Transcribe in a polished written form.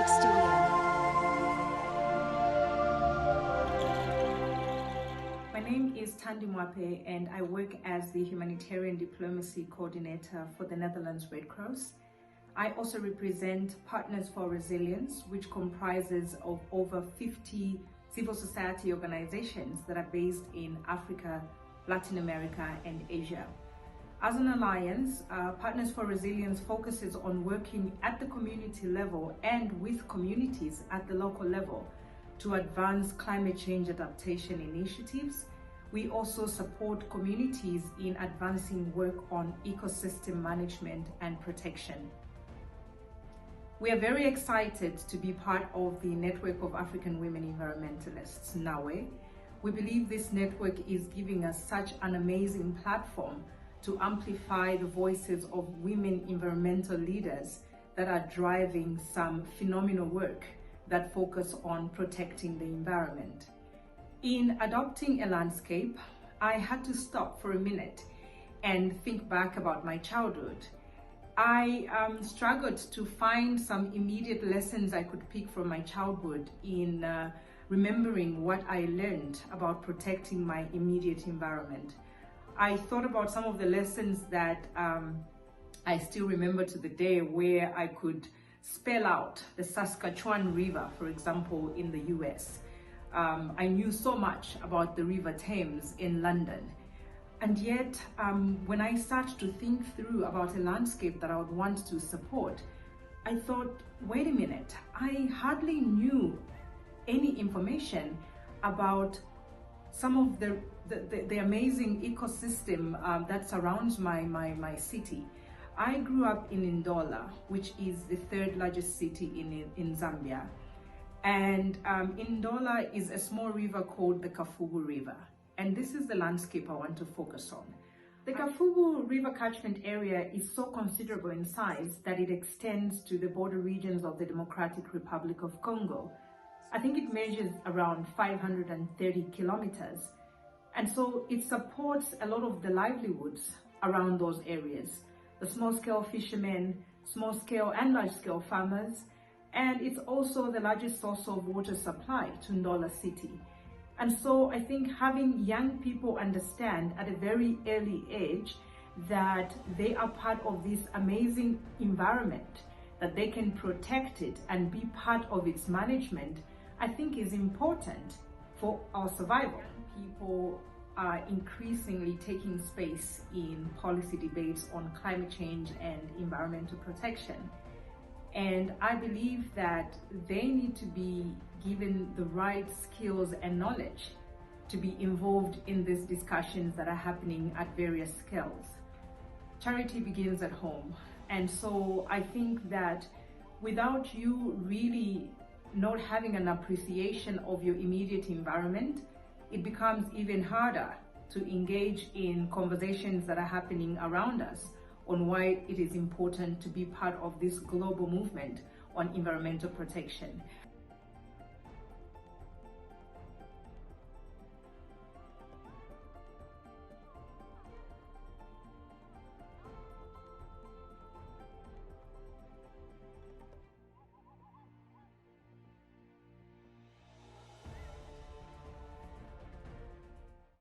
Studio. My name is Thandie Mwape and I work as the Humanitarian Diplomacy Coordinator for the Netherlands Red Cross. I also represent Partners for Resilience, which comprises of over 50 civil society organizations that are based in Africa, Latin America and Asia. As an alliance, Partners for Resilience focuses on working at the community level and with communities at the local level to advance climate change adaptation initiatives. We also support communities in advancing work on ecosystem management and protection. We are very excited to be part of the Network of African Women Environmentalists, Nawe. We believe this network is giving us such an amazing platform to amplify the voices of women environmental leaders that are driving some phenomenal work that focus on protecting the environment. In adopting a landscape, I had to stop for a minute and think back about my childhood. I struggled to find some immediate lessons I could pick from my childhood in remembering what I learned about protecting my immediate environment. I thought about some of the lessons that I still remember to the day, where I could spell out the Saskatchewan River, for example, in the US. I knew so much about the River Thames in London. And yet, when I started to think through about a landscape that I would want to support, I thought, wait a minute, I hardly knew any information about some of the amazing ecosystem that surrounds my city. I grew up in Ndola, which is the third largest city in Zambia. And in Ndola is a small river called the Kafugu River. And this is the landscape I want to focus on. The Kafugu River catchment area is so considerable in size that it extends to the border regions of the Democratic Republic of Congo. I think it measures around 530 kilometers. And so it supports a lot of the livelihoods around those areas. The small-scale fishermen, small-scale and large-scale farmers, and it's also the largest source of water supply to Ndola city. And so I think having young people understand at a very early age that they are part of this amazing environment, that they can protect it and be part of its management, I think is important for our survival. People are increasingly taking space in policy debates on climate change and environmental protection. And I believe that they need to be given the right skills and knowledge to be involved in these discussions that are happening at various scales. Charity begins at home. And so I think that without you really not having an appreciation of your immediate environment, it becomes even harder to engage in conversations that are happening around us on why it is important to be part of this global movement on environmental protection.